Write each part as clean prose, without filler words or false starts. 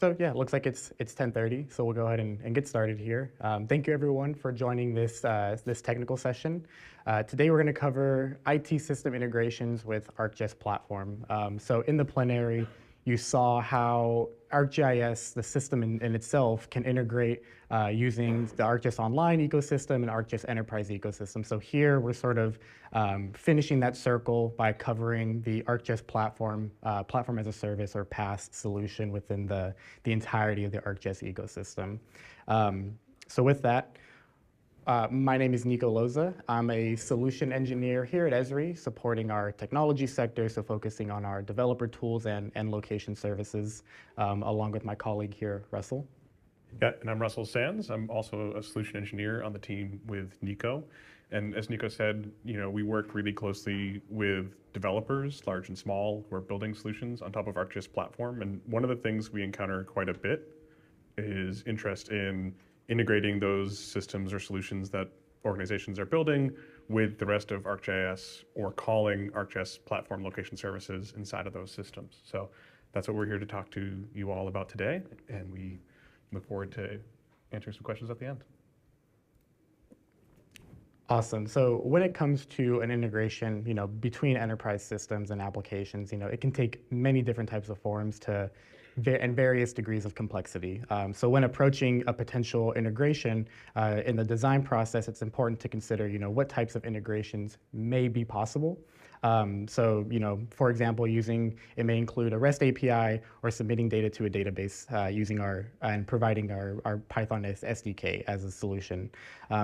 So yeah, it looks like it's 10:30, so we'll go ahead and get started here. Thank you everyone for joining this technical session. Today we're going to cover IT system integrations with ArcGIS Platform. So in the plenary, you saw how ArcGIS, the system in itself, can integrate using the ArcGIS Online ecosystem and ArcGIS Enterprise ecosystem. So here we're sort of finishing that circle by covering the ArcGIS Platform, Platform as a Service or PaaS solution within the entirety of the ArcGIS ecosystem. So with that, my name is Nico Loza. I'm a solution engineer here at Esri, supporting our technology sector, so focusing on our developer tools and location services, along with my colleague here, Russell. Yeah, and I'm Russell Sands. I'm also a solution engineer on the team with Nico. And as Nico said, we work really closely with developers, large and small, who are building solutions on top of ArcGIS Platform. And one of the things we encounter quite a bit is interest in integrating those systems or solutions that organizations are building with the rest of ArcGIS or calling ArcGIS Platform location services inside of those systems. So that's what we're here to talk to you all about today, and we look forward to answering some questions at the end. Awesome. So when it comes to an integration, between enterprise systems and applications, it can take many different types of forms and various degrees of complexity. So when approaching a potential integration in the design process, it's important to consider, what types of integrations may be possible. So, for example, it may include a REST API or submitting data to a database and providing our Python SDK as a solution.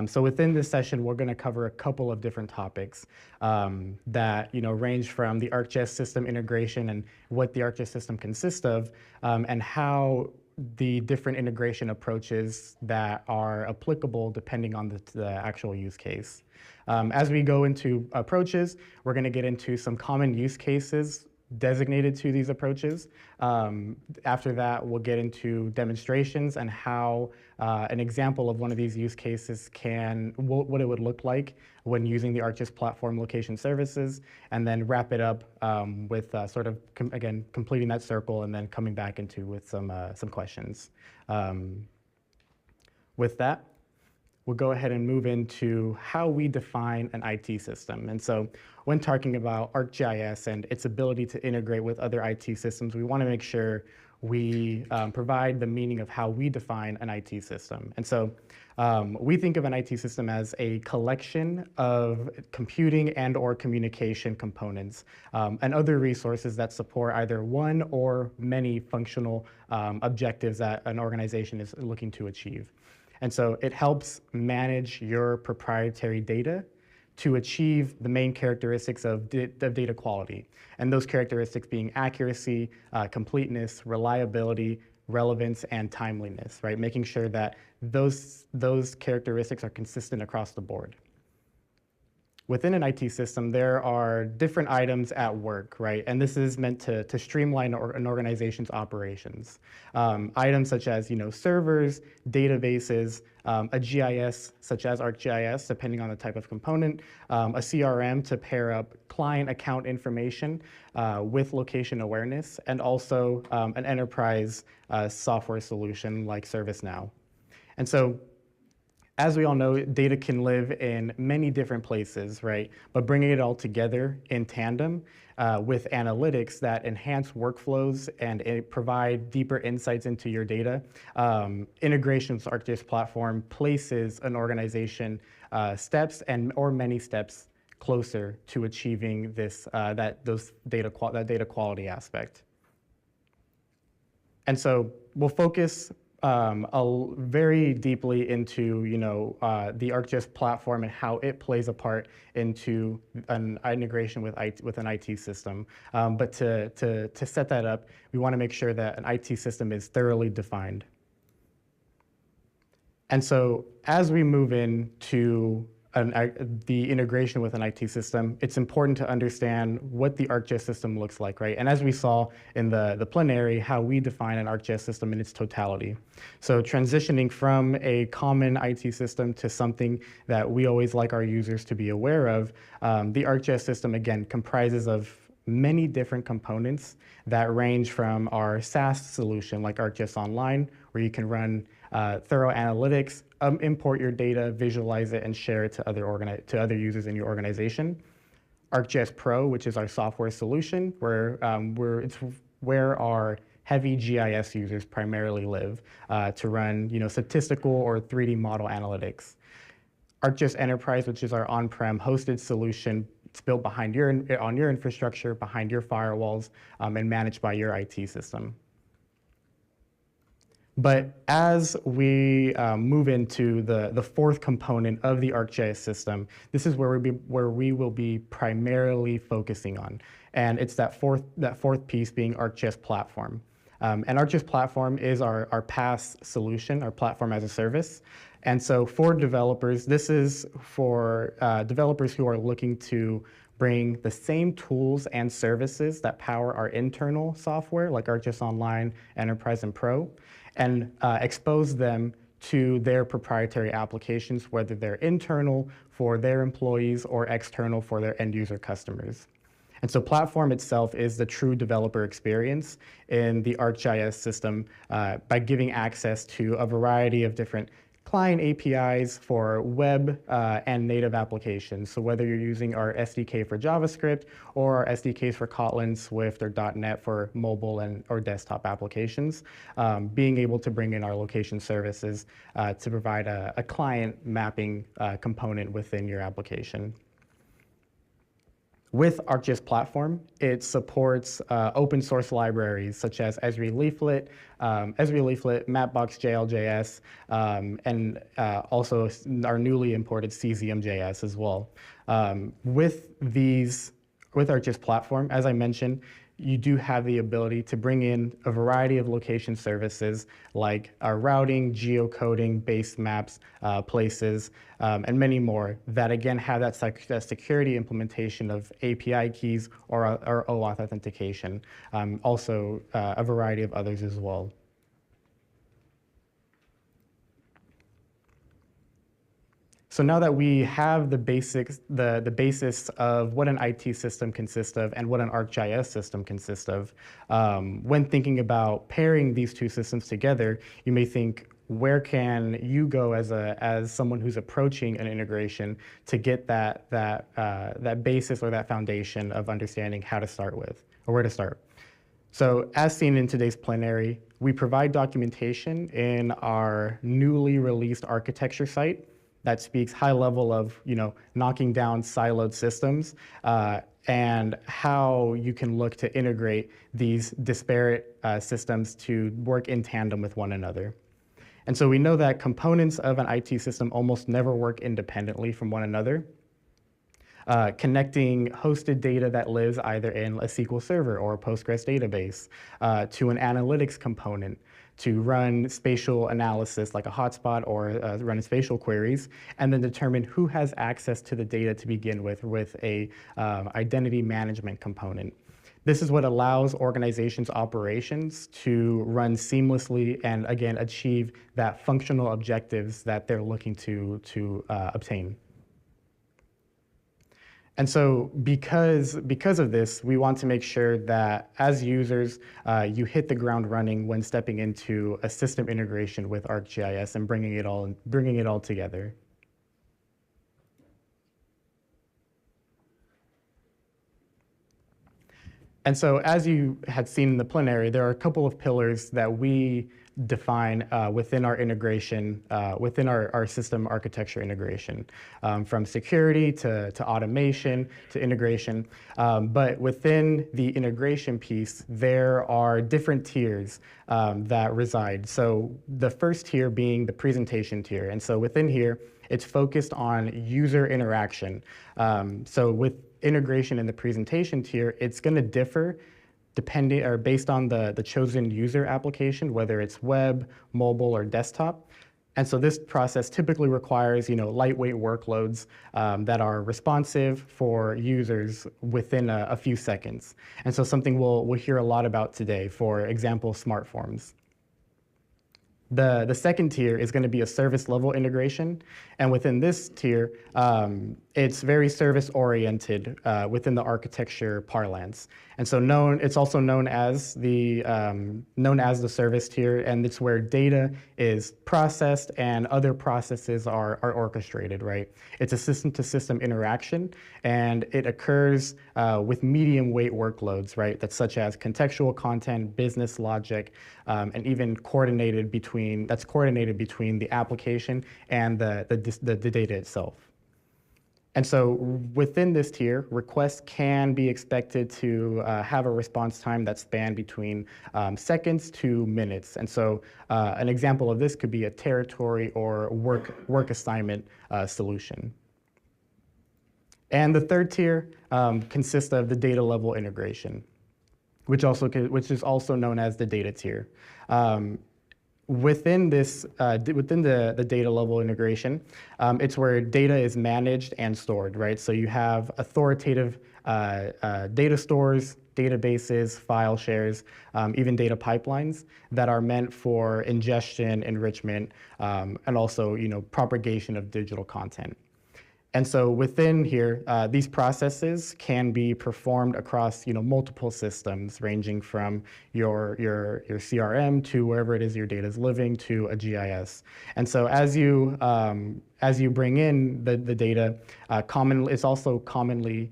So within this session, we're going to cover a couple of different topics that range from the ArcGIS system integration and what the ArcGIS system consists of, and how the different integration approaches that are applicable depending on the actual use case. As we go into approaches, we're going to get into some common use cases designated to these approaches. After that, we'll get into demonstrations and how an example of one of these use cases what it would look like when using the ArcGIS Platform location services, and then wrap it up with again, completing that circle and then coming back with some questions. With that, we'll go ahead and move into how we define an IT system. And so when talking about ArcGIS and its ability to integrate with other IT systems, we want to make sure we provide the meaning of how we define an IT system. And so we think of an IT system as a collection of computing and/or communication components and other resources that support either one or many functional objectives that an organization is looking to achieve. And so it helps manage your proprietary data to achieve the main characteristics of data quality. And those characteristics being accuracy, completeness, reliability, relevance, and timeliness, right? Making sure that those characteristics are consistent across the board. Within an IT system, there are different items at work, right? And this is meant to streamline an organization's operations. Items such as, servers, databases, a GIS such as ArcGIS, depending on the type of component, a CRM to pair up client account information with location awareness, and also an enterprise software solution like ServiceNow. And so, as we all know, data can live in many different places, right? But bringing it all together in tandem with analytics that enhance workflows and provide deeper insights into your data, integration with ArcGIS Platform places an organization steps or many steps closer to achieving that data quality aspect. And so we'll focus very deeply into the ArcGIS Platform and how it plays a part into an integration with an IT system. But to set that up, we want to make sure that an IT system is thoroughly defined. And so as we move into the integration with an IT system, it's important to understand what the ArcGIS system looks like, right? And as we saw in the plenary, how we define an ArcGIS system in its totality. So transitioning from a common IT system to something that we always like our users to be aware of, the ArcGIS system, again, comprises of many different components that range from our SaaS solution like ArcGIS Online, where you can run thorough analytics, import your data, visualize it, and share it to other users in your organization. ArcGIS Pro, which is our software solution, it's where our heavy GIS users primarily live to run statistical or 3D model analytics. ArcGIS Enterprise, which is our on-prem hosted solution. It's built on your infrastructure, behind your firewalls, and managed by your IT system. But as we move into the fourth component of the ArcGIS system, this is where we will be primarily focusing on. And it's that fourth piece being ArcGIS Platform. And ArcGIS Platform is our PaaS solution, our platform as a service. And so for developers, this is for developers who are looking to bring the same tools and services that power our internal software, like ArcGIS Online, Enterprise, and Pro, and expose them to their proprietary applications, whether they're internal for their employees or external for their end user customers. And so Platform itself is the true developer experience in the ArcGIS system by giving access to a variety of different client APIs for web and native applications. So whether you're using our SDK for JavaScript or our SDKs for Kotlin, Swift, or .NET for mobile or desktop applications, being able to bring in our location services to provide a client mapping component within your application. With ArcGIS Platform, it supports open source libraries such as Esri Leaflet, Mapbox JLJS, and also our newly imported CZM.js as well. With ArcGIS Platform, as I mentioned, you do have the ability to bring in a variety of location services like routing, geocoding, base maps, places, and many more that again have that security implementation of API keys or OAuth authentication. Also a variety of others as well. So now that we have the basics, the basis of what an IT system consists of and what an ArcGIS system consists of, when thinking about pairing these two systems together, you may think, where can you go as someone who's approaching an integration to get that basis or that foundation of understanding how to start with or where to start? So as seen in today's plenary, we provide documentation in our newly released architecture site that speaks high level of knocking down siloed systems and how you can look to integrate these disparate systems to work in tandem with one another. And so we know that components of an IT system almost never work independently from one another. Connecting hosted data that lives either in a SQL Server or a Postgres database to an analytics component to run spatial analysis like a hotspot or run spatial queries, and then determine who has access to the data to begin with a identity management component. This is what allows organizations' operations to run seamlessly and again achieve that functional objectives that they're looking to obtain. And so because of this, we want to make sure that as users, you hit the ground running when stepping into a system integration with ArcGIS and bringing it all together. And so as you had seen in the plenary, there are a couple of pillars that we define within our integration, within our system architecture integration, from security to automation to integration. But within the integration piece, there are different tiers that reside. So the first tier being the presentation tier. And so within here, it's focused on user interaction. So with integration in the presentation tier, it's going to differ depending or based on the chosen user application, whether it's web, mobile, or desktop. And so this process typically requires lightweight workloads that are responsive for users within a few seconds. And so something we'll hear a lot about today, for example, smart forms. The second tier is going to be a service level integration. And within this tier, it's very service-oriented within the architecture parlance, and so it's also known as the service tier, and it's where data is processed and other processes are orchestrated. Right? It's a system-to-system interaction, and it occurs with medium weight workloads. Right? That's such as contextual content, business logic, and even coordinated between the application and the data itself. And so within this tier, requests can be expected to have a response time that span between seconds to minutes. And so an example of this could be a territory or work assignment solution. And the third tier consists of the data level integration, which is also known as the data tier. Within the data level integration, it's where data is managed and stored, right? So you have authoritative data stores, databases, file shares, even data pipelines that are meant for ingestion, enrichment, and also propagation of digital content. And so within here, these processes can be performed across multiple systems, ranging from your CRM to wherever it is your data is living to a GIS. And so as you bring in the data, it's also commonly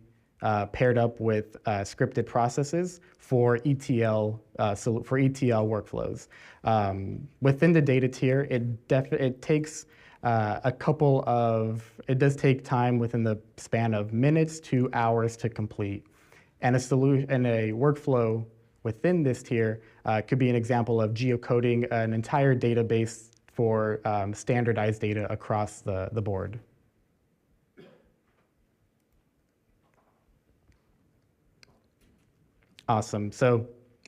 paired up with scripted processes for ETL workflows. Within the data tier, it takes it does take time within the span of minutes to hours to complete. And a workflow within this tier could be an example of geocoding an entire database for standardized data across the board. Awesome. So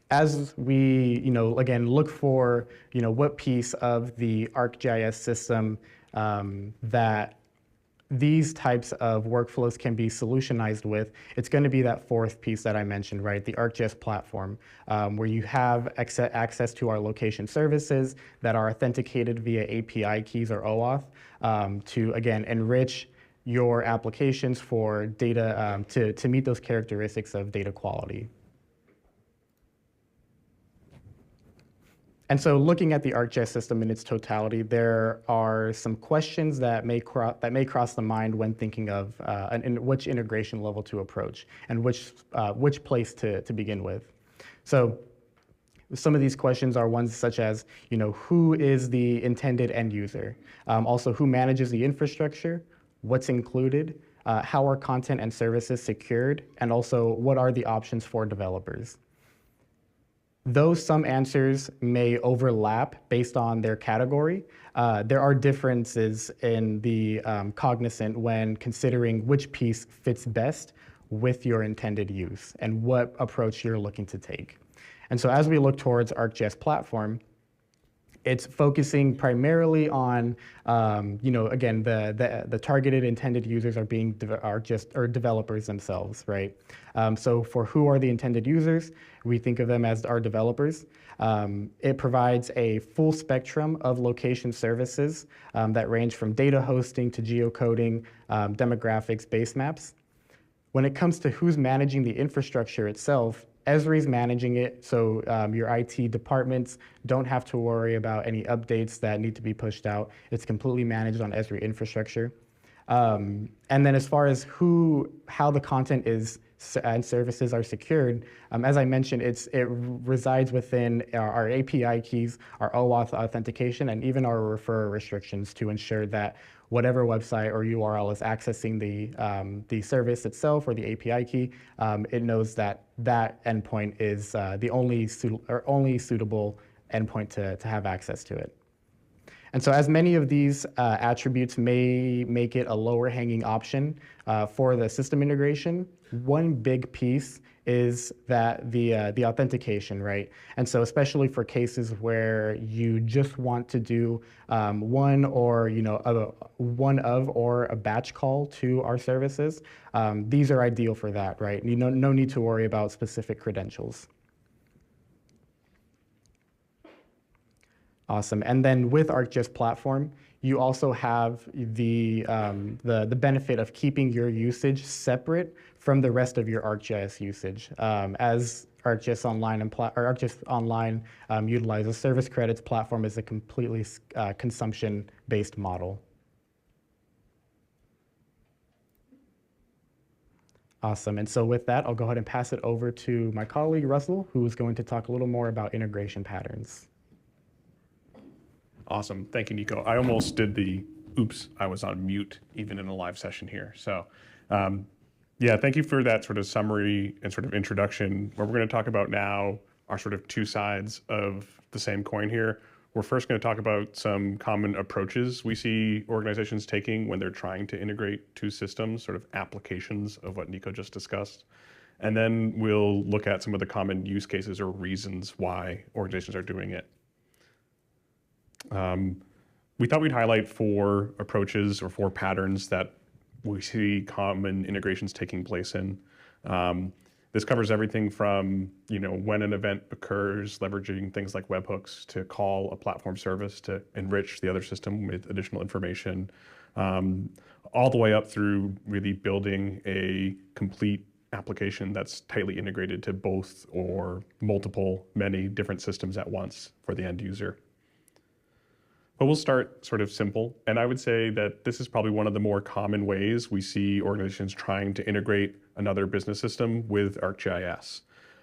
as we, again, look for, what piece of the ArcGIS system that these types of workflows can be solutionized with, it's going to be that fourth piece that I mentioned, right? The ArcGIS Platform, where you have access to our location services that are authenticated via API keys or OAuth to, again, enrich your applications for data to meet those characteristics of data quality. And so looking at the ArcGIS system in its totality, there are some questions that may cross the mind when thinking of which integration level to approach and which place to begin with. So some of these questions are ones such as, who is the intended end user? Also, who manages the infrastructure? What's included? How are content and services secured? And also, what are the options for developers? Though some answers may overlap based on their category, there are differences in the cognizant when considering which piece fits best with your intended use and what approach you're looking to take. And so as we look towards ArcGIS Platform, it's focusing primarily on, again, the targeted intended users are developers themselves, right? So for who are the intended users, we think of them as our developers. It provides a full spectrum of location services that range from data hosting to geocoding, demographics, base maps. When it comes to who's managing the infrastructure itself, Esri's managing it, so your IT departments don't have to worry about any updates that need to be pushed out. It's completely managed on Esri infrastructure. And then as far as how the content is and services are secured, as I mentioned, it resides within our API keys, our OAuth authentication, and even our referrer restrictions to ensure that whatever website or URL is accessing the service itself or the API key, it knows that that endpoint is the only suitable endpoint to have access to it. And so as many of these attributes may make it a lower hanging option for the system integration, one big piece is that the authentication, right? And so especially for cases where you just want to do one or a batch call to our services, these are ideal for that, right? No need to worry about specific credentials. Awesome. And then with ArcGIS Platform, you also have the benefit of keeping your usage separate from the rest of your ArcGIS usage. As ArcGIS Online ArcGIS Online utilizes service credits, Platform is a completely consumption-based model. Awesome. And so with that, I'll go ahead and pass it over to my colleague, Russell, who is going to talk a little more about integration patterns. Awesome. Thank you, Nico. I almost did the oops, I was on mute even in a live session here. So yeah, thank you for that sort of summary and sort of introduction. What we're going to talk about now are sort of two sides of the same coin here. We're first going to talk about some common approaches we see organizations taking when they're trying to integrate two systems, sort of applications of what Nico just discussed. And then we'll look at some of the common use cases or reasons why organizations are doing it. We thought we'd highlight 4 approaches or 4 patterns that we see common integrations taking place in. This covers everything from, when an event occurs, leveraging things like webhooks to call a platform service to enrich the other system with additional information, all the way up through really building a complete application that's tightly integrated to both or many different systems at once for the end user. But we'll start sort of simple. And I would say that this is probably one of the more common ways we see organizations trying to integrate another business system with ArcGIS.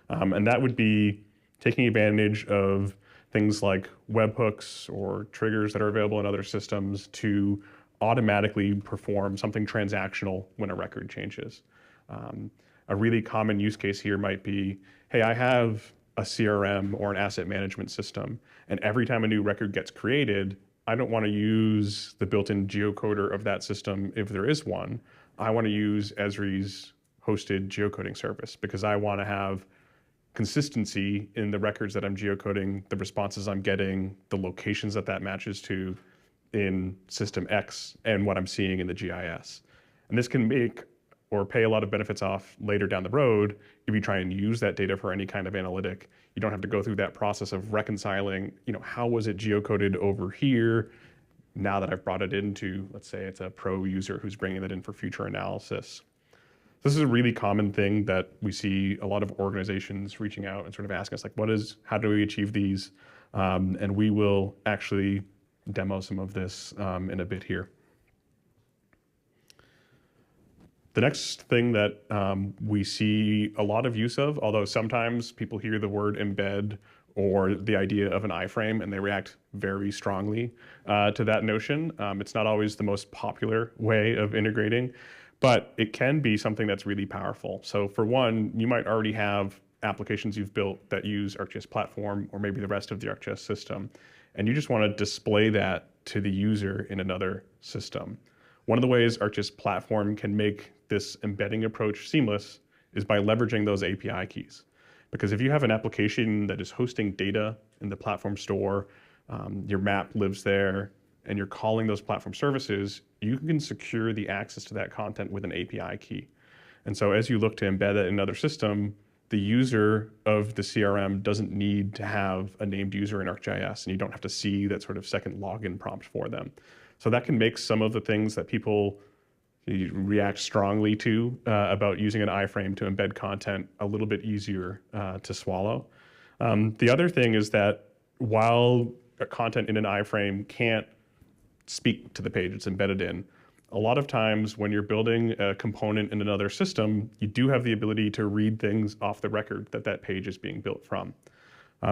And that would be taking advantage of things like webhooks or triggers that are available in other systems to automatically perform something transactional when a record changes. A really common use case here might be, hey, I have a CRM or an asset management system, and every time a new record gets created, I don't want to use the built-in geocoder of that system if there is one. I want to use Esri's hosted geocoding service because I want to have consistency in the records that I'm geocoding, the responses I'm getting, the locations that matches to in system X, and what I'm seeing in the GIS. And this can make or pay a lot of benefits off later down the road if you try and use that data for any kind of analytic. You don't have to go through that process of reconciling, how was it geocoded over here now that I've brought it into, let's say it's a pro user who's bringing it in for future analysis. This is a really common thing that we see a lot of organizations reaching out and sort of asking us, like, how do we achieve these? And we will actually demo some of this in a bit here. The next thing that we see a lot of use of, although sometimes people hear the word embed or the idea of an iframe and they react very strongly to that notion. It's not always the most popular way of integrating, but it can be something that's really powerful. So for one, you might already have applications you've built that use ArcGIS Platform or maybe the rest of the ArcGIS system, and you just want to display that to the user in another system. One of the ways ArcGIS Platform can make this embedding approach seamless is by leveraging those API keys. Because if you have an application that is hosting data in the platform store, your map lives there, and you're calling those platform services, you can secure the access to that content with an API key. And so as you look to embed it in another system, the user of the CRM doesn't need to have a named user in ArcGIS, and you don't have to see that sort of second login prompt for them. So that can make some of the things that people react strongly to about using an iframe to embed content a little bit easier to swallow. The other thing is that while content in an iframe can't speak to the page it's embedded in, a lot of times when you're building a component in another system, you do have the ability to read things off the record that page is being built from.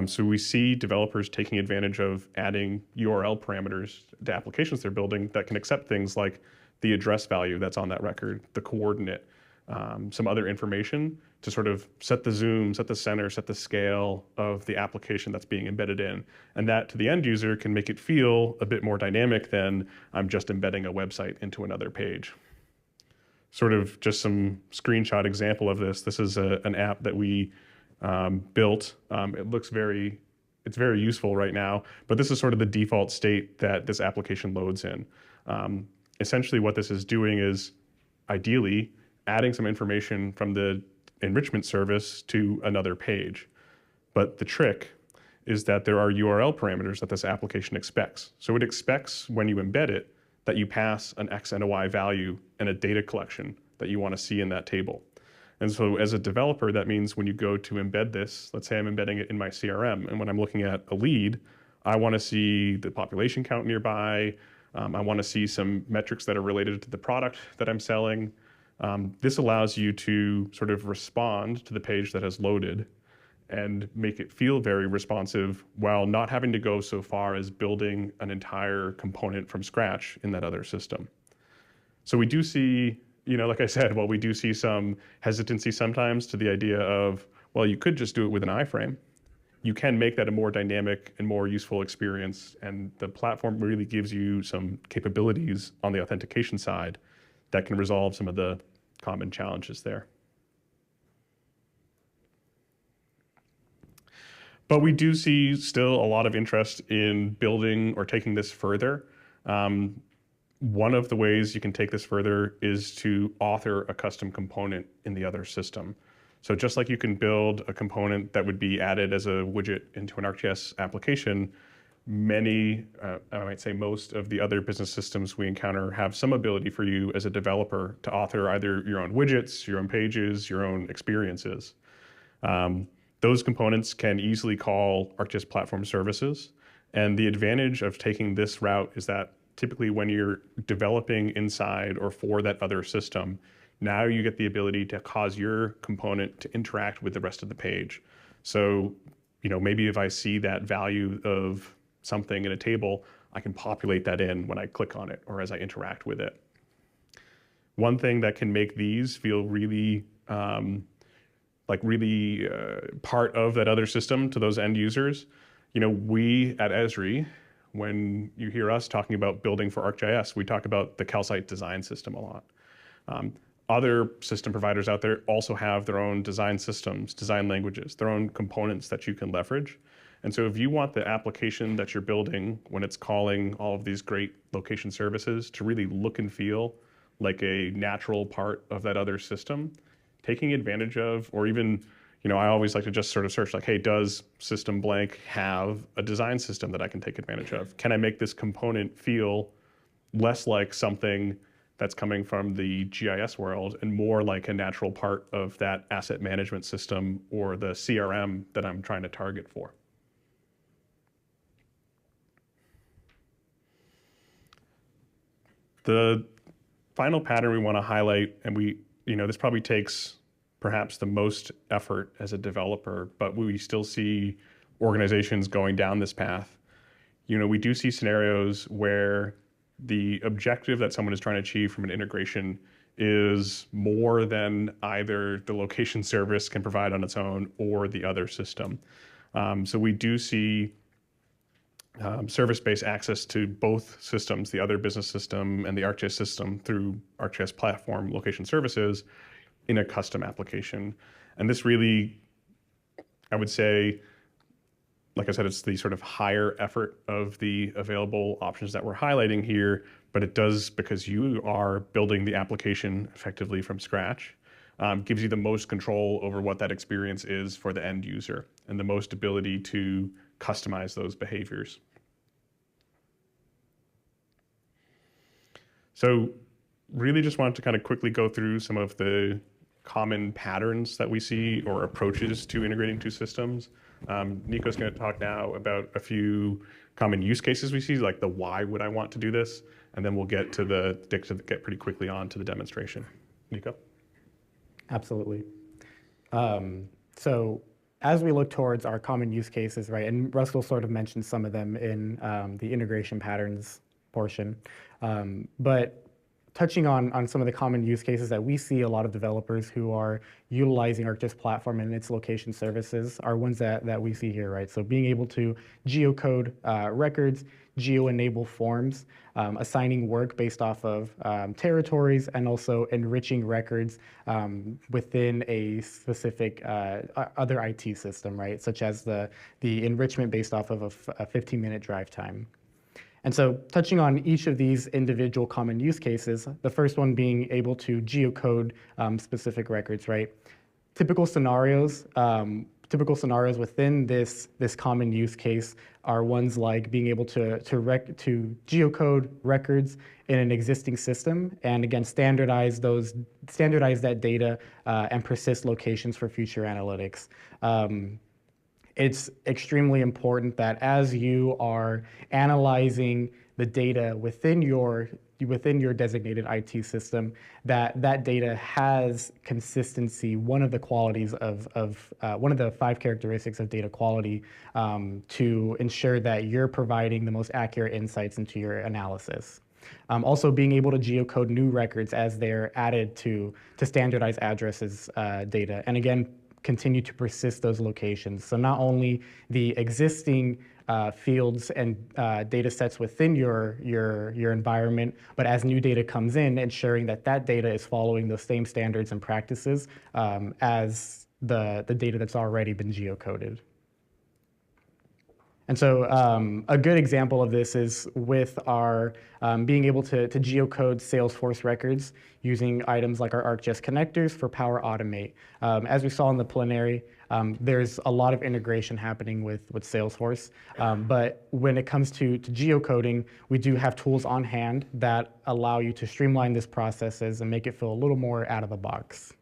So we see developers taking advantage of adding URL parameters to applications they're building that can accept things like the address value that's on that record, the coordinate, some other information to sort of set the zoom, set the center, set the scale of the application that's being embedded in. And that to the end user can make it feel a bit more dynamic than I'm just embedding a website into another page. Sort of just some screenshot example of this. This is an app that we built. It's very useful right now, but this is sort of the default state that this application loads in. Essentially what this is doing is ideally adding some information from the enrichment service to another page. But the trick is that there are URL parameters that this application expects. So it expects when you embed it that you pass an X and a Y value and a data collection that you want to see in that table. And so as a developer, that means when you go to embed this, let's say I'm embedding it in my CRM, and when I'm looking at a lead, I want to see the population count nearby. I want to see some metrics that are related to the product that I'm selling. This allows you to sort of respond to the page that has loaded and make it feel very responsive while not having to go so far as building an entire component from scratch in that other system. So we do see, like I said, we do see some hesitancy sometimes to the idea of, well, you could just do it with an iframe. You can make that a more dynamic and more useful experience, and the platform really gives you some capabilities on the authentication side that can resolve some of the common challenges there. But we do see still a lot of interest in building or taking this further. One of the ways you can take this further is to author a custom component in the other system. So just like you can build a component that would be added as a widget into an ArcGIS application, many, I might say most of the other business systems we encounter have some ability for you as a developer to author either your own widgets, your own pages, your own experiences. Those components can easily call ArcGIS Platform services. And the advantage of taking this route is that typically when you're developing inside or for that other system, now you get the ability to cause your component to interact with the rest of the page. So, maybe if I see that value of something in a table, I can populate that in when I click on it or as I interact with it. One thing that can make these feel really part of that other system to those end users. We at Esri, when you hear us talking about building for ArcGIS, we talk about the calcite design system a lot. Other system providers out there also have their own design systems, design languages, their own components that you can leverage. And so if you want the application that you're building when it's calling all of these great location services to really look and feel like a natural part of that other system, taking advantage of, or even, I always like to just sort of search like, hey, does system blank have a design system that I can take advantage of? Can I make this component feel less like something that's coming from the GIS world and more like a natural part of that asset management system or the CRM that I'm trying to target for? The final pattern we want to highlight, and this probably takes perhaps the most effort as a developer, but we still see organizations going down this path. We do see scenarios where the objective that someone is trying to achieve from an integration is more than either the location service can provide on its own or the other system. So we do see service-based access to both systems, the other business system and the ArcGIS system through ArcGIS Platform location services in a custom application. And this really, I would say, like I said, it's the sort of higher effort of the available options that we're highlighting here, but it does, because you are building the application effectively from scratch, gives you the most control over what that experience is for the end user and the most ability to customize those behaviors. So really just wanted to kind of quickly go through some of the common patterns that we see or approaches to integrating two systems. Nico's going to talk now about a few common use cases we see, like the why would I want to do this, and then we'll get pretty quickly on to the demonstration. Nico? Absolutely. So as we look towards our common use cases, right, and Russell sort of mentioned some of them in the integration patterns portion, but touching on some of the common use cases that we see a lot of developers who are utilizing ArcGIS Platform and its location services are ones that we see here, right? So being able to geocode records, geo-enable forms, assigning work based off of territories, and also enriching records within a specific other IT system, right? Such as the enrichment based off of a 15-minute drive time. And so touching on each of these individual common use cases, the first one being able to geocode specific records, right? Typical scenarios, typical scenarios within this common use case are ones like being able to geocode records in an existing system, and again standardize that data and persist locations for future analytics. It's extremely important that as you are analyzing the data within your designated IT system, that data has consistency. One of the qualities one of the 5 characteristics of data quality, to ensure that you're providing the most accurate insights into your analysis. Also being able to geocode new records as they're added to standardized addresses data. And again, continue to persist those locations. So not only the existing fields and data sets within your environment, but as new data comes in, ensuring that data is following those same standards and practices as the data that's already been geocoded. And so a good example of this is with our being able to geocode Salesforce records using items like our ArcGIS connectors for Power Automate. As we saw in the plenary, there's a lot of integration happening with Salesforce. But when it comes to geocoding, we do have tools on hand that allow you to streamline these processes and make it feel a little more out of the box.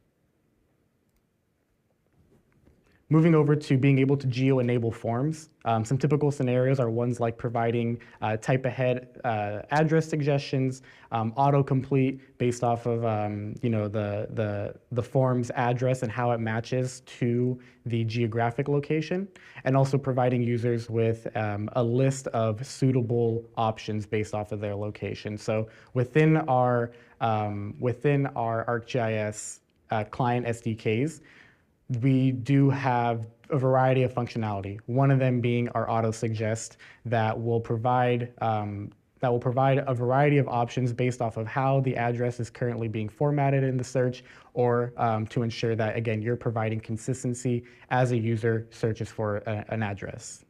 Moving over to being able to geo-enable forms. Some typical scenarios are ones like providing type ahead address suggestions, autocomplete based off of the form's address and how it matches to the geographic location, and also providing users with a list of suitable options based off of their location. So within our ArcGIS client SDKs, we do have a variety of functionality. One of them being our auto suggest that will provide a variety of options based off of how the address is currently being formatted in the search, or to ensure that, again, you're providing consistency as a user searches for an address.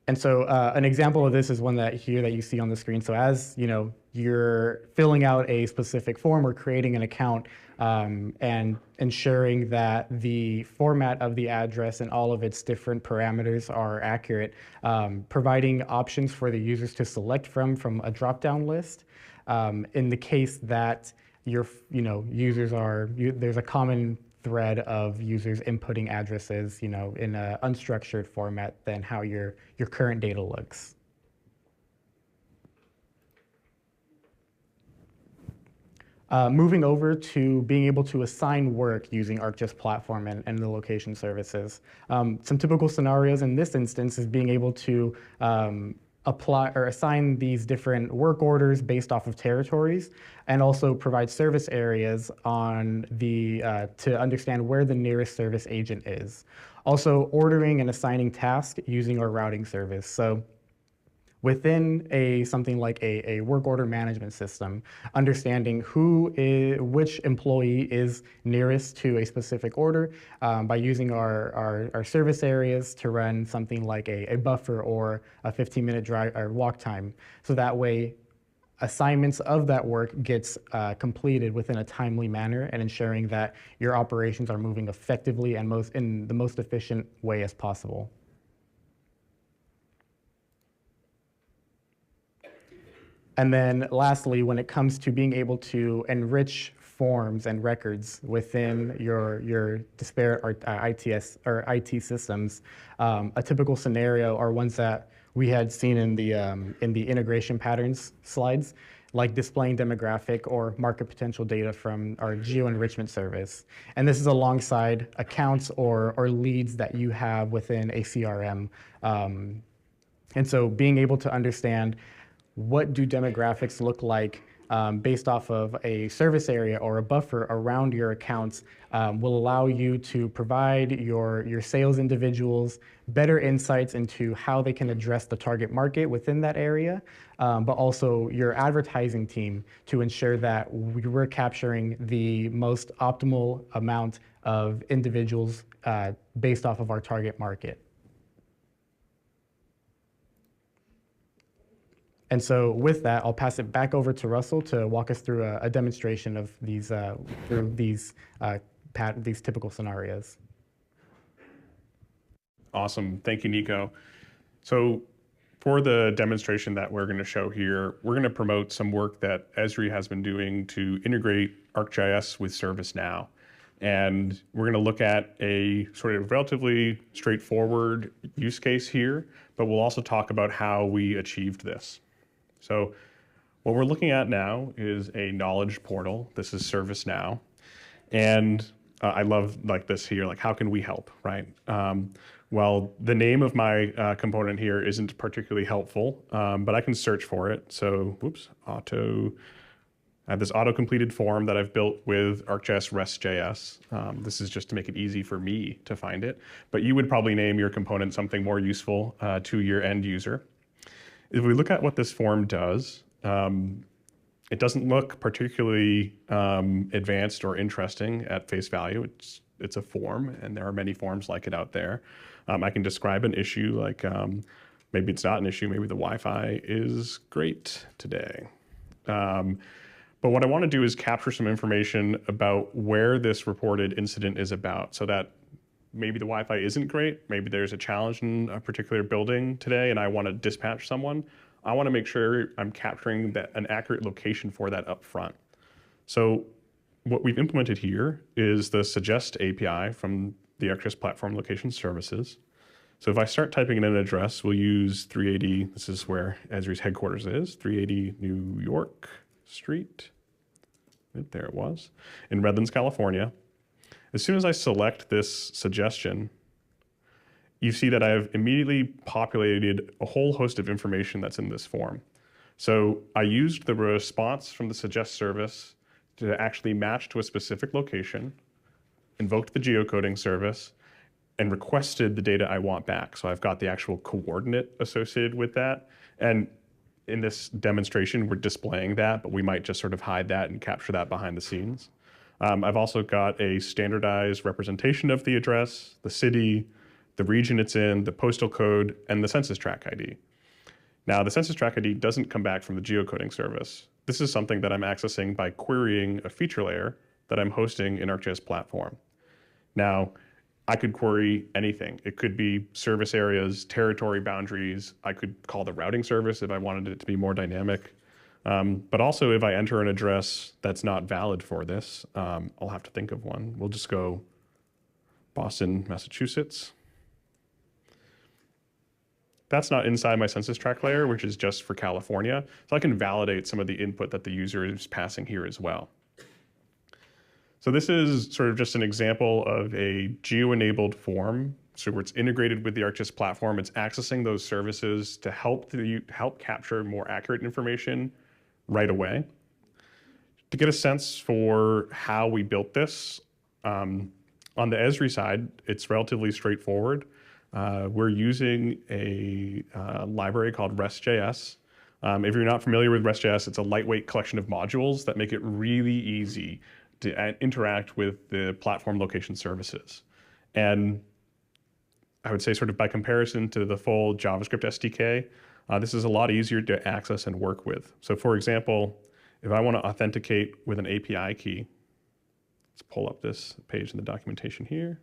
And so an example of this is one that you see on the screen. So as you're filling out a specific form or creating an account, and ensuring that the format of the address and all of its different parameters are accurate, providing options for the users to select from a drop-down list. In the case that there's a common thread of users inputting addresses, in an unstructured format than how your current data looks. Moving over to being able to assign work using ArcGIS Platform and the location services. Some typical scenarios in this instance is being able to apply or assign these different work orders based off of territories, and also provide service areas to understand where the nearest service agent is. Also ordering and assigning tasks using our routing service. So within something like a work order management system, understanding which employee is nearest to a specific order by using our service areas to run something like a buffer or a 15-minute drive or walk time. So that way, assignments of that work gets completed within a timely manner, and ensuring that your operations are moving effectively and in the most efficient way as possible. And then lastly, when it comes to being able to enrich forms and records within your disparate IT systems, a typical scenario are ones that we had seen in the integration patterns slides, like displaying demographic or market potential data from our geo-enrichment service. And this is alongside accounts or leads that you have within a CRM. And so being able to understand what do demographics look like based off of a service area or a buffer around your accounts will allow you to provide your sales individuals better insights into how they can address the target market within that area, but also your advertising team to ensure that we're capturing the most optimal amount of individuals based off of our target market. And so with that, I'll pass it back over to Russell to walk us through a demonstration of these these typical scenarios. Awesome. Thank you, Nico. So for the demonstration that we're going to show here, we're going to promote some work that Esri has been doing to integrate ArcGIS with ServiceNow. And we're going to look at a sort of relatively straightforward use case here, but we'll also talk about how we achieved this. So what we're looking at now is a knowledge portal. This is ServiceNow. And I love like this here, like how can we help, right? Well, the name of my component here isn't particularly helpful, but I can search for it. So, whoops, I have this auto-completed form that I've built with ArcGIS REST.js. This is just to make it easy for me to find it, but you would probably name your component something more useful to your end user. If we look at what this form does, it doesn't look particularly advanced or interesting at face value. It's a form, and there are many forms like it out there. I can describe an issue like maybe it's not an issue, maybe the Wi-Fi is great today. But what I want to do is capture some information about where this reported incident is about, so that maybe the Wi-Fi isn't great, maybe there's a challenge in a particular building today and I want to dispatch someone. I want to make sure I'm capturing an accurate location for that up front. So what we've implemented here is the suggest API from the ArcGIS Platform Location Services. So if I start typing in an address, we'll use 380, this is where Esri's headquarters is, 380 New York Street. There it was, in Redlands, California. As soon as I select this suggestion, you see that I've immediately populated a whole host of information that's in this form. So I used the response from the suggest service to actually match to a specific location, invoked the geocoding service, and requested the data I want back. So I've got the actual coordinate associated with that. And in this demonstration, we're displaying that, but we might just sort of hide that and capture that behind the scenes. I've also got a standardized representation of the address, the city, the region it's in, the postal code, and the census tract ID. Now, the census tract ID doesn't come back from the geocoding service. This is something that I'm accessing by querying a feature layer that I'm hosting in ArcGIS Platform. Now, I could query anything. It could be service areas, territory boundaries. I could call the routing service if I wanted it to be more dynamic. But also if I enter an address that's not valid for this, I'll have to think of one. We'll just go Boston, Massachusetts. That's not inside my census tract layer, which is just for California. So I can validate some of the input that the user is passing here as well. So this is sort of just an example of a geo-enabled form. So where it's integrated with the ArcGIS platform, it's accessing those services to help capture more accurate information right away. To get a sense for how we built this, on the Esri side, it's relatively straightforward. We're using a library called REST.js. If you're not familiar with REST.js, it's a lightweight collection of modules that make it really easy to interact with the platform location services. And I would say sort of by comparison to the full JavaScript SDK, this is a lot easier to access and work with. So for example, if I want to authenticate with an API key, let's pull up this page in the documentation here.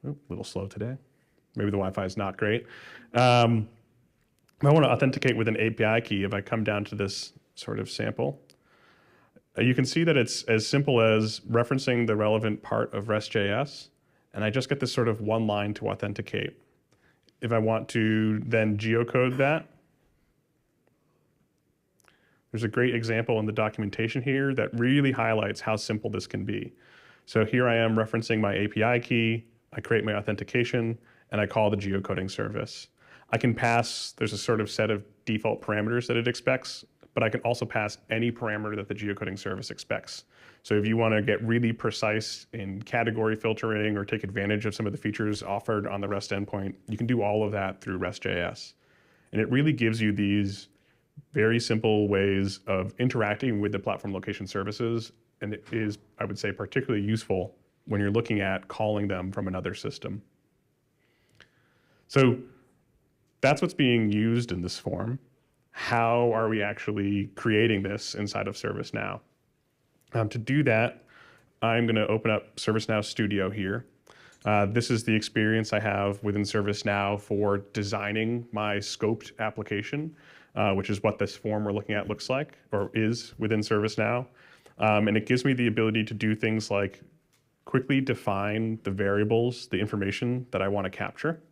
Oh, a little slow today. Maybe the Wi-Fi is not great. If I want to authenticate with an API key, if I come down to this sort of sample, you can see that it's as simple as referencing the relevant part of REST.js, and I just get this sort of one line to authenticate. If I want to then geocode that, there's a great example in the documentation here that really highlights how simple this can be. So here I am referencing my API key, I create my authentication, and I call the geocoding service. I can pass, there's a sort of set of default parameters that it expects, but I can also pass any parameter that the geocoding service expects. So if you want to get really precise in category filtering or take advantage of some of the features offered on the REST endpoint, you can do all of that through REST.js. And it really gives you these very simple ways of interacting with the platform location services. And it is, I would say, particularly useful when you're looking at calling them from another system. So that's what's being used in this form. How are we actually creating this inside of ServiceNow? To do that, I'm going to open up ServiceNow Studio here. This is the experience I have within ServiceNow for designing my scoped application, which is what this form we're looking at looks like, or is within ServiceNow. And it gives me the ability to do things like quickly define the variables, the information that I want to capture.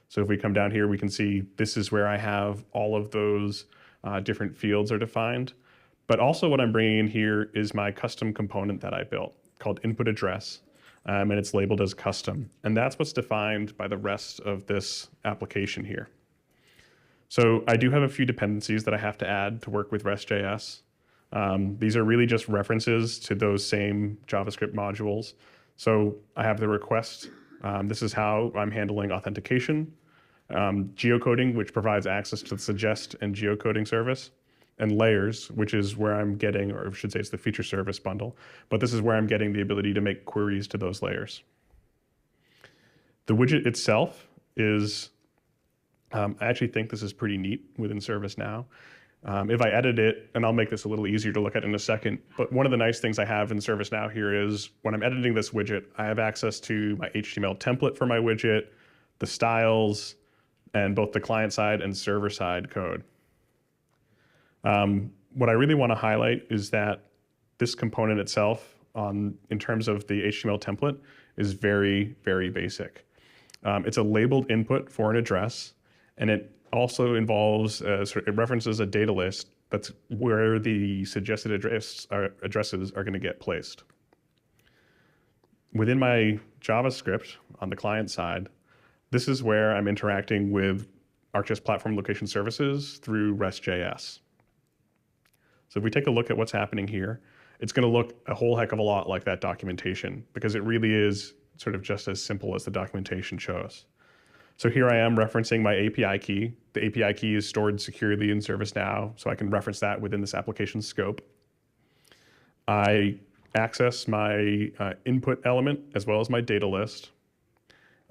So if we come down here, we can see this is where I have all of those different fields are defined. But also what I'm bringing in here is my custom component that I built called input address, and it's labeled as custom. And that's what's defined by the rest of this application here. So I do have a few dependencies that I have to add to work with REST.js. These are really just references to those same JavaScript modules. So I have the request. This is how I'm handling authentication, geocoding, which provides access to the suggest and geocoding service, and layers, which is where I'm getting, or I should say it's the feature service bundle, but this is where I'm getting the ability to make queries to those layers. The widget itself is, I actually think this is pretty neat within ServiceNow. If I edit it, and I'll make this a little easier to look at in a second, but one of the nice things I have in ServiceNow here is when I'm editing this widget, I have access to my HTML template for my widget, the styles, and both the client side and server side code. What I really want to highlight is that this component itself, in terms of the HTML template, is very, very basic. It's a labeled input for an address, and it also involves, it references a data list that's where the suggested addresses are going to get placed. Within my JavaScript on the client side, this is where I'm interacting with ArcGIS Platform Location Services through REST.js. So if we take a look at what's happening here, it's going to look a whole heck of a lot like that documentation because it really is sort of just as simple as the documentation shows. So here I am referencing my API key. The API key is stored securely in ServiceNow, so I can reference that within this application scope. I access my input element as well as my data list.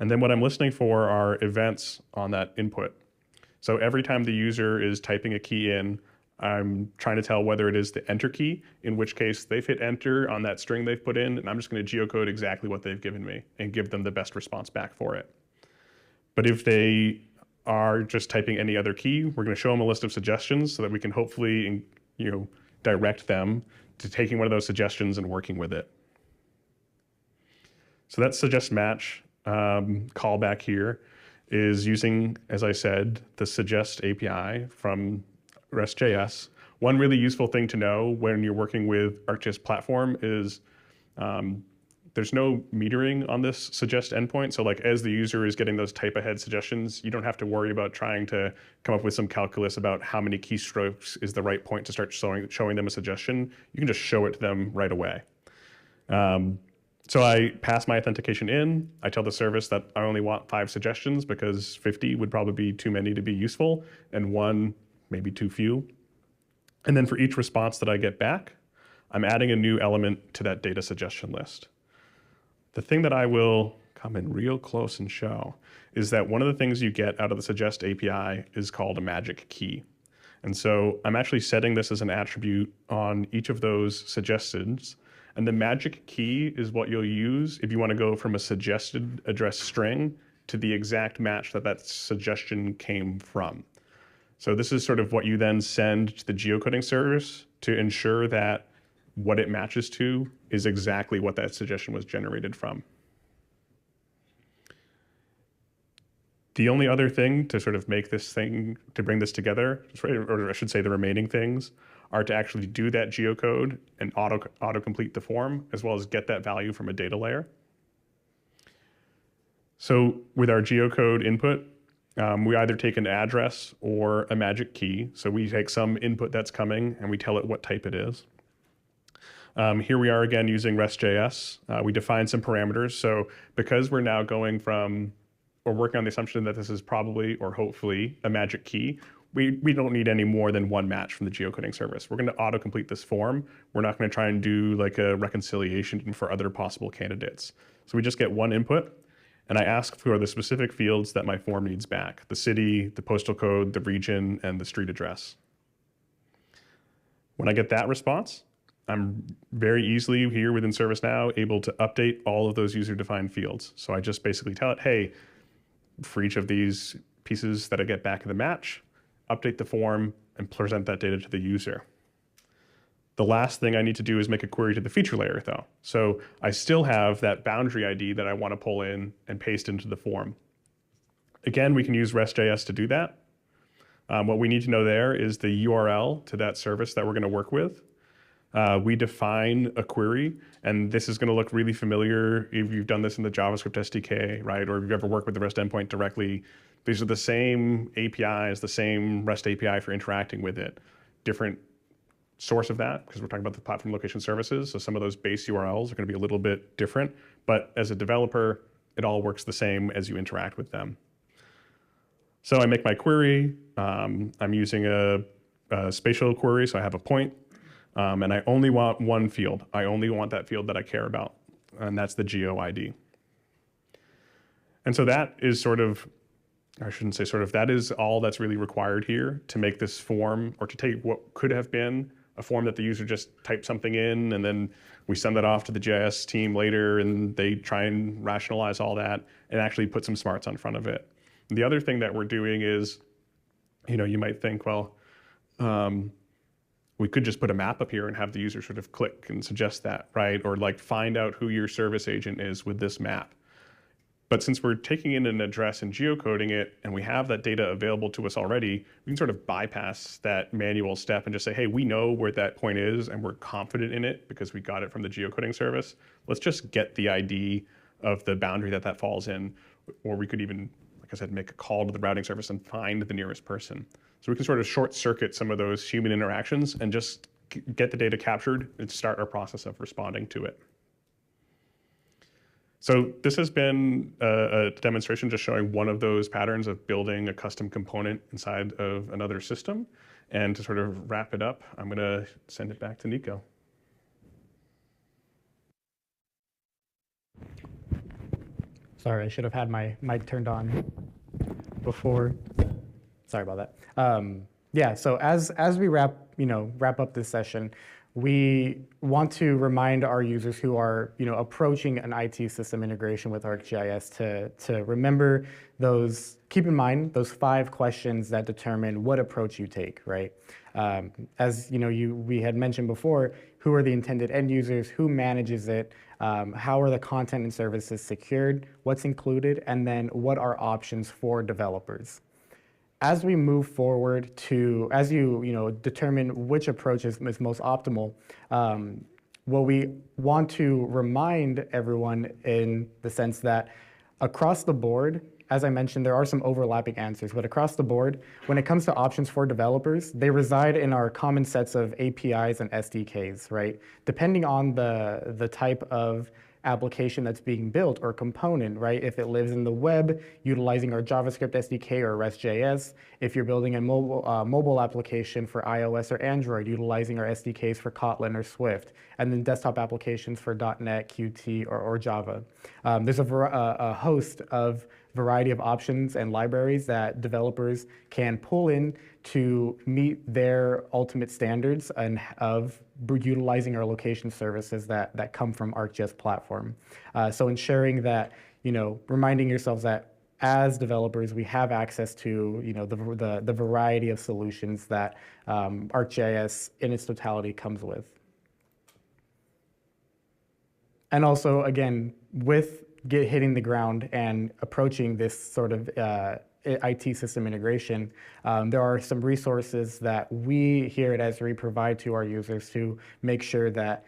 And then what I'm listening for are events on that input. So every time the user is typing a key in, I'm trying to tell whether it is the enter key, in which case they've hit enter on that string they've put in, and I'm just going to geocode exactly what they've given me and give them the best response back for it. But if they are just typing any other key, we're going to show them a list of suggestions so that we can hopefully, direct them to taking one of those suggestions and working with it. So that suggest match callback here is using, as I said, the suggest API from REST.js. One really useful thing to know when you're working with ArcGIS Platform is there's no metering on this suggest endpoint. So like as the user is getting those type ahead suggestions, you don't have to worry about trying to come up with some calculus about how many keystrokes is the right point to start showing them a suggestion. You can just show it to them right away. So I pass my authentication in. I tell the service that I only want 5 suggestions because 50 would probably be too many to be useful, and 1 maybe too few. And then for each response that I get back, I'm adding a new element to that data suggestion list. The thing that I will come in real close and show is that one of the things you get out of the suggest API is called a magic key. And so I'm actually setting this as an attribute on each of those suggestions. And the magic key is what you'll use if you want to go from a suggested address string to the exact match that that suggestion came from. So this is sort of what you then send to the geocoding service to ensure that what it matches to is exactly what that suggestion was generated from. The only other thing to sort of make this thing, to bring this together, or I should say the remaining things, are to actually do that geocode and auto-complete the form, as well as get that value from a data layer. So with our geocode input, we either take an address or a magic key. So we take some input that's coming and we tell it what type it is. Here we are again using REST.js. We define some parameters. So because we're now going from, or working on the assumption that this is probably or hopefully a magic key, we don't need any more than 1 match from the geocoding service. We're going to auto-complete this form. We're not going to try and do like a reconciliation for other possible candidates. So we just get 1 input, and I ask for the specific fields that my form needs back: the city, the postal code, the region, and the street address. When I get that response, I'm very easily here within ServiceNow able to update all of those user-defined fields. So I just basically tell it, hey, for each of these pieces that I get back in the match, update the form and present that data to the user. The last thing I need to do is make a query to the feature layer though. So I still have that boundary ID that I want to pull in and paste into the form. Again, we can use REST.js to do that. What we need to know there is the URL to that service that we're going to work with. We define a query, and this is going to look really familiar if you've done this in the JavaScript SDK, right? Or if you've ever worked with the REST endpoint directly. These are the same APIs, the same REST API for interacting with it. Different source of that, because we're talking about the platform location services. So some of those base URLs are going to be a little bit different, but as a developer, it all works the same as you interact with them. So I make my query. I'm using a spatial query, so I have a point. And I only want one field. I only want that field that I care about, and that's the geo ID. And so that is sort of, I shouldn't say sort of, that is all that's really required here to make this form, or to take what could have been a form that the user just typed something in, and then we send that off to the GIS team later, and they try and rationalize all that and actually put some smarts on front of it. And the other thing that we're doing is, you might think, well, we could just put a map up here and have the user sort of click and suggest that, right? Or like find out who your service agent is with this map. But since we're taking in an address and geocoding it, and we have that data available to us already, we can sort of bypass that manual step and just say, hey, we know where that point is and we're confident in it because we got it from the geocoding service. Let's just get the ID of the boundary that that falls in. Or we could even, like I said, make a call to the routing service and find the nearest person. So we can sort of short circuit some of those human interactions and just get the data captured and start our process of responding to it. So this has been a demonstration just showing one of those patterns of building a custom component inside of another system. And to sort of wrap it up, I'm going to send it back to Nico. Sorry, I should have had my mic turned on before. Sorry about that. Yeah, so as we wrap up this session, we want to remind our users who are approaching an IT system integration with ArcGIS to remember those, keep in mind those 5 questions that determine what approach you take, right? As we had mentioned before, who are the intended end users, who manages it, how are the content and services secured, what's included, and then what are options for developers. As we move forward as you determine which approach is most optimal, what we want to remind everyone in the sense that across the board, as I mentioned, there are some overlapping answers, but across the board, when it comes to options for developers, they reside in our common sets of APIs and SDKs, right? Depending on the type of application that's being built or component, right? If it lives in the web, utilizing our JavaScript SDK or REST.js. If you're building a mobile application for iOS or Android, utilizing our SDKs for Kotlin or Swift, and then desktop applications for .NET, Qt, or Java. There's a host of variety of options and libraries that developers can pull in to meet their ultimate standards and of utilizing our location services that come from ArcGIS Platform. So ensuring that, reminding yourselves that as developers, we have access to, the variety of solutions that ArcGIS in its totality comes with. And also, again, with hitting the ground and approaching this sort of IT system integration, there are some resources that we here at Esri provide to our users to make sure that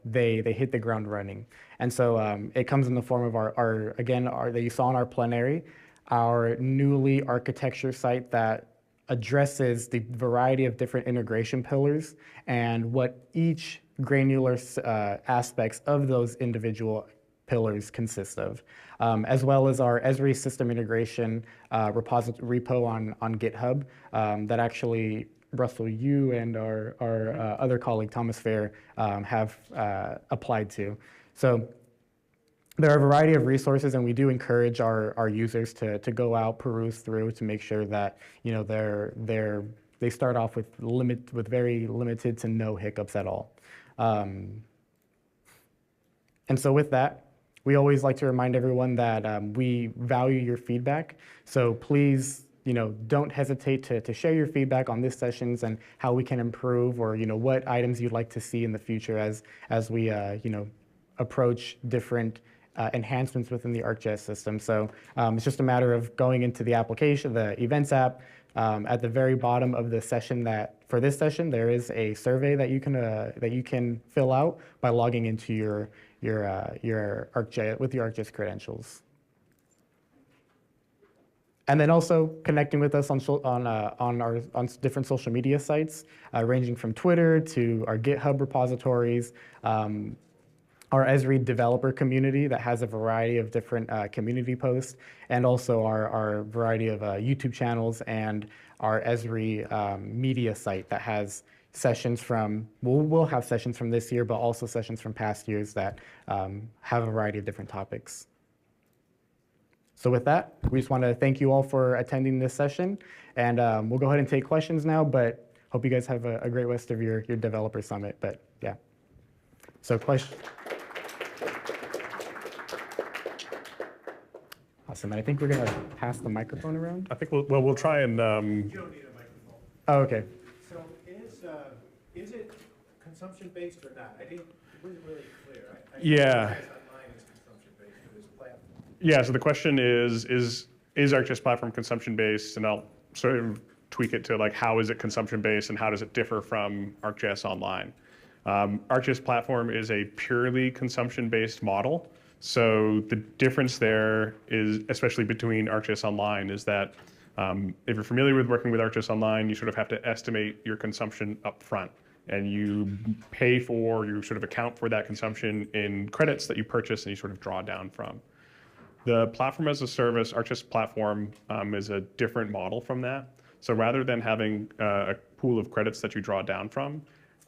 they hit the ground running. And so it comes in the form of our that you saw in our plenary, our newly architecture site that addresses the variety of different integration pillars and what each granular aspects of those individual pillars consist of, as well as our Esri system integration repo on GitHub that actually Russell, you and our other colleague Thomas Fair have applied to. So there are a variety of resources, and we do encourage our users to go out, peruse through to make sure that they start off with very limited to no hiccups at all. And so with that, we always like to remind everyone that we value your feedback. So please, don't hesitate to share your feedback on these sessions and how we can improve, or what items you'd like to see in the future as we approach different enhancements within the ArcGIS system. So it's just a matter of going into the application, the events app. At the very bottom of the session, for this session, there is a survey that you can fill out by logging into your ArcGIS with your ArcGIS credentials. And then also connecting with us on different social media sites, ranging from Twitter to our GitHub repositories, our Esri developer community that has a variety of different community posts, and also our variety of YouTube channels, and our Esri media site that has sessions from, we'll have sessions from this year, but also sessions from past years that have a variety of different topics. So with that, we just want to thank you all for attending this session, and we'll go ahead and take questions now, but hope you guys have a great rest of your developer summit. But yeah, so question. Awesome, and I think we're gonna pass the microphone around. I think we'll try and. You don't need a microphone. Oh, okay. So is it consumption-based or not? It wasn't really clear. Yeah. Online is consumption-based for this platform. Yeah, so the question is ArcGIS Platform consumption-based? And I'll sort of tweak it to like, how is it consumption-based and how does it differ from ArcGIS Online? ArcGIS Platform is a purely consumption-based model. So the difference there is, especially between ArcGIS Online, is that if you're familiar with working with ArcGIS Online, you sort of have to estimate your consumption up front. And you you sort of account for that consumption in credits that you purchase and you sort of draw down from. The platform as a service, ArcGIS Platform, is a different model from that. So rather than having a pool of credits that you draw down from,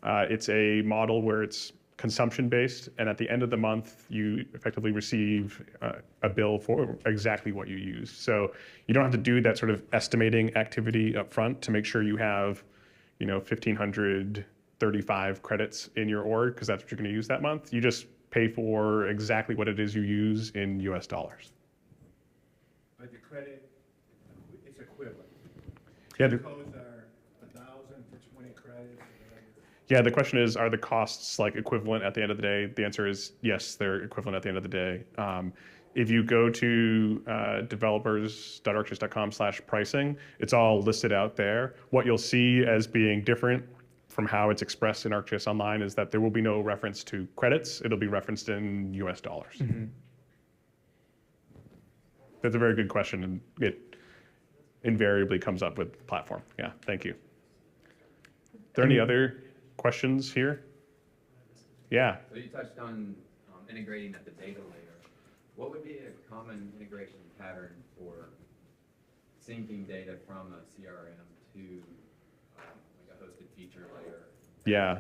it's a model where it's consumption-based, and at the end of the month, you effectively receive a bill for exactly what you use. So you don't have to do that sort of estimating activity up front to make sure you have, 1,535 credits in your org, because that's what you're going to use that month. You just pay for exactly what it is you use in US dollars. But the credit is equivalent. Yeah. The codes are 1,000 for 20 credits. Yeah, the question is, are the costs like equivalent at the end of the day? The answer is yes, they're equivalent at the end of the day. If you go to developers.arcgis.com/pricing, it's all listed out there. What you'll see as being different from how it's expressed in ArcGIS Online is that there will be no reference to credits. It'll be referenced in US dollars. Mm-hmm. That's a very good question, and it invariably comes up with platform. Yeah, thank you. Are there any other questions here? Yeah. So you touched on integrating at the data layer. What would be a common integration pattern for syncing data from a CRM to like a hosted feature layer? Yeah.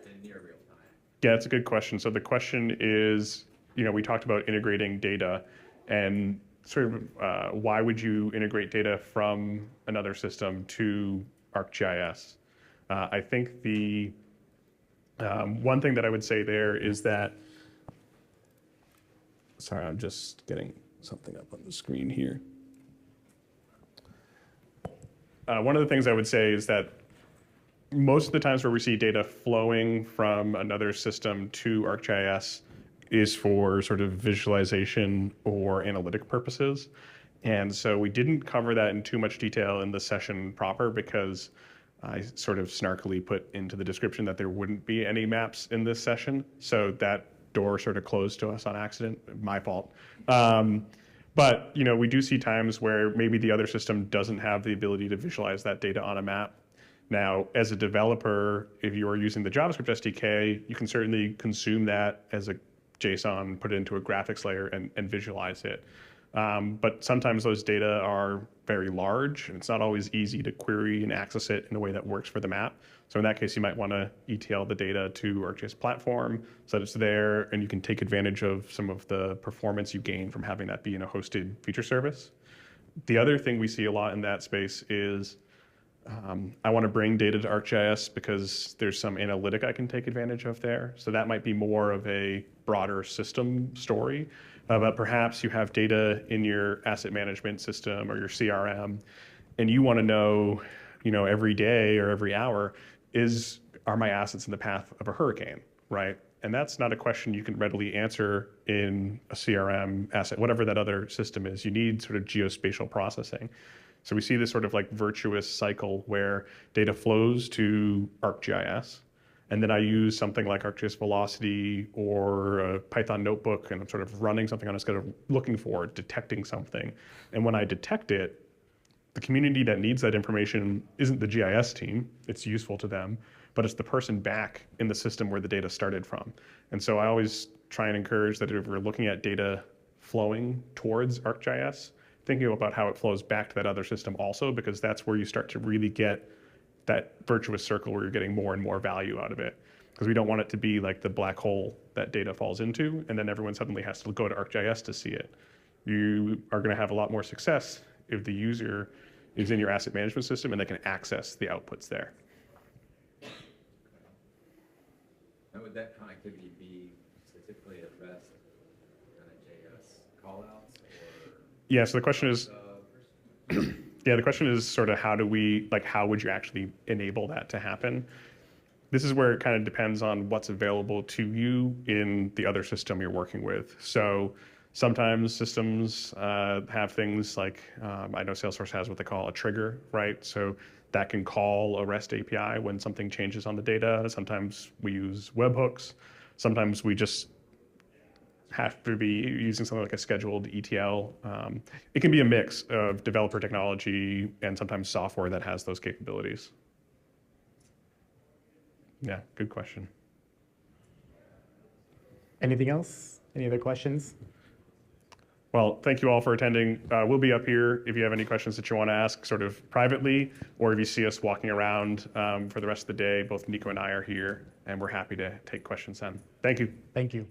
In near real time? Yeah, that's a good question. So the question is, we talked about integrating data, and sort of why would you integrate data from another system to ArcGIS? I think the one thing that I would say there is that, sorry, I'm just getting something up on the screen here. One of the things I would say is that most of the times where we see data flowing from another system to ArcGIS is for sort of visualization or analytic purposes. And so we didn't cover that in too much detail in the session proper, because I sort of snarkily put into the description that there wouldn't be any maps in this session. So that door sort of closed to us on accident, my fault. But we do see times where maybe the other system doesn't have the ability to visualize that data on a map. Now, as a developer, if you are using the JavaScript SDK, you can certainly consume that as a JSON, put it into a graphics layer, and visualize it. But sometimes those data are very large, and it's not always easy to query and access it in a way that works for the map. So in that case, you might want to ETL the data to ArcGIS Platform so that it's there, and you can take advantage of some of the performance you gain from having that be in a hosted feature service. The other thing we see a lot in that space is I want to bring data to ArcGIS because there's some analytic I can take advantage of there. So that might be more of a broader system story. But perhaps you have data in your asset management system or your CRM, and you want to know, every day or every hour, are my assets in the path of a hurricane, right? And that's not a question you can readily answer in a CRM asset, whatever that other system is. You need sort of geospatial processing. So we see this sort of like virtuous cycle where data flows to ArcGIS, and then I use something like ArcGIS Velocity or a Python notebook, and I'm sort of running something on a schedule, looking for it, detecting something. And when I detect it, the community that needs that information isn't the GIS team, it's useful to them, but it's the person back in the system where the data started from. And so I always try and encourage that if we're looking at data flowing towards ArcGIS, thinking about how it flows back to that other system also, because that's where you start to really get that virtuous circle where you're getting more and more value out of it. Because we don't want it to be like the black hole that data falls into, and then everyone suddenly has to go to ArcGIS to see it. You are going to have a lot more success if the user is in your asset management system and they can access the outputs there. And would that connectivity be specifically addressed kind of JS callouts? Yeah, so the question is, the question is sort of how would you actually enable that to happen? This is where it kind of depends on what's available to you in the other system you're working with. So sometimes systems have things like, I know Salesforce has what they call a trigger, right? So that can call a REST API when something changes on the data. Sometimes we use webhooks. Sometimes we just have to be using something like a scheduled ETL. It can be a mix of developer technology and sometimes software that has those capabilities. Yeah, good question. Anything else? Any other questions? Well, thank you all for attending. We'll be up here if you have any questions that you want to ask sort of privately, or if you see us walking around for the rest of the day. Both Nico and I are here, and we're happy to take questions then. Thank you. Thank you.